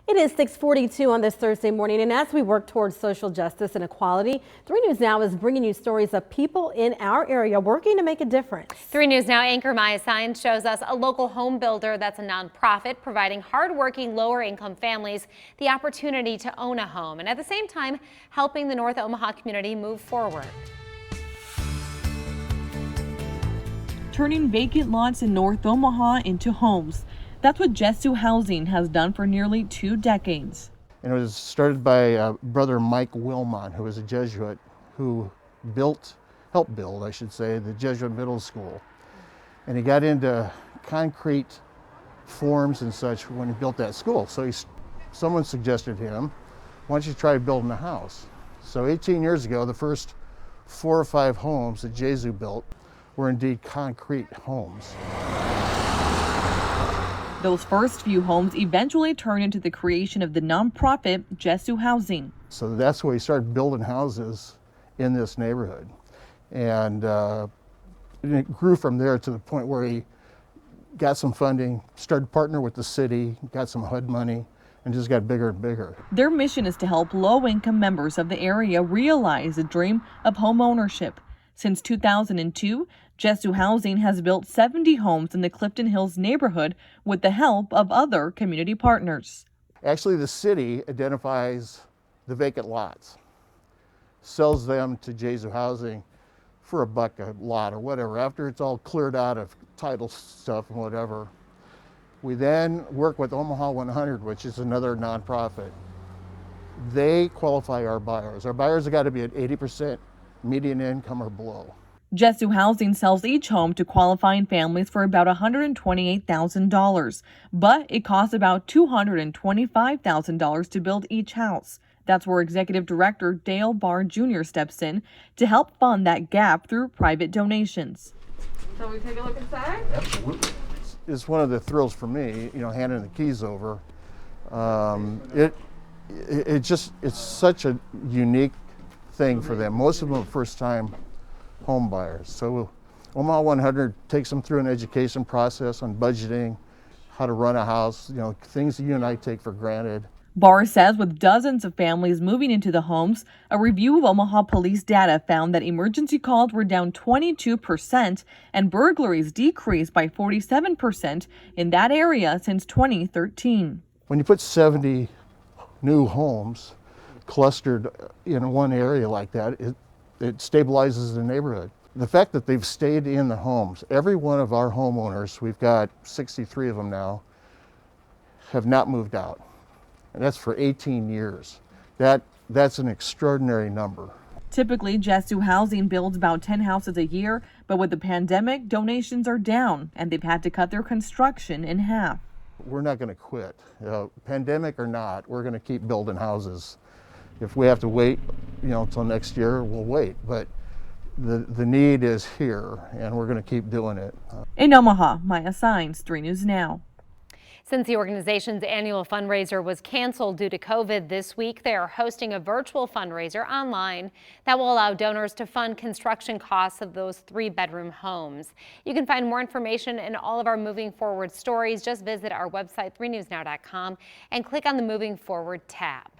It is 6:42 on this Thursday morning, and as we work towards social justice and equality, 3 News Now is bringing you stories of people in our area working to make a difference. 3 News Now anchor Maya Science shows us a local home builder that's a nonprofit providing hardworking lower-income families the opportunity to own a home, and at the same time helping the North Omaha community move forward. Turning vacant lots in North Omaha into homes. That's what Jesu Housing has done for nearly 2 decades. And it was started by Brother Mike Wilmot, who was a Jesuit who helped build, I should say, the Jesuit Middle School. And he got into concrete forms and such when he built that school. So someone suggested to him, why don't you try building a house? So 18 years ago, the first 4 or 5 homes that Jesu built were indeed concrete homes. Those first few homes eventually turned into the creation of the nonprofit Jesu Housing. So that's where he started building houses in this neighborhood. And it grew from there to the point where he got some funding, started partnering with the city, got some HUD money, and just got bigger and bigger. Their mission is to help low-income members of the area realize the dream of home ownership. Since 2002, Jesu Housing has built 70 homes in the Clifton Hills neighborhood with the help of other community partners. Actually, the city identifies the vacant lots, sells them to Jesu Housing for $1 a lot or whatever. After it's all cleared out of title stuff and whatever, we then work with Omaha 100, which is another nonprofit. They qualify our buyers. Our buyers have got to be at 80% median income or below. Jesu Housing sells each home to qualifying families for about $128,000, but it costs about $225,000 to build each house. That's where Executive Director Dale Barr Jr. steps in to help fund that gap through private donations. Shall we take a look inside? Absolutely. It's one of the thrills for me, handing the keys over. It's such a unique thing for them. Most of them are first-time home buyers. So Omaha 100 takes them through an education process on budgeting, how to run a house, things that you and I take for granted. Barr says with dozens of families moving into the homes, a review of Omaha police data found that emergency calls were down 22% and burglaries decreased by 47% in that area since 2013. When you put 70 new homes clustered in one area like that, it stabilizes the neighborhood. The fact that they've stayed in the homes, every one of our homeowners, we've got 63 of them now, have not moved out. And that's for 18 years. That's an extraordinary number. Typically, Jesu Housing builds about 10 houses a year, but with the pandemic, donations are down and they've had to cut their construction in half. We're not going to quit. Pandemic or not, we're going to keep building houses. If we have to wait, until next year, we'll wait. But the need is here, and we're going to keep doing it. In Omaha, Maya Science, 3 News Now. Since the organization's annual fundraiser was canceled due to COVID this week, they are hosting a virtual fundraiser online that will allow donors to fund construction costs of those 3-bedroom homes. You can find more information and all of our Moving Forward stories. Just visit our website, 3newsnow.com, and click on the Moving Forward tab.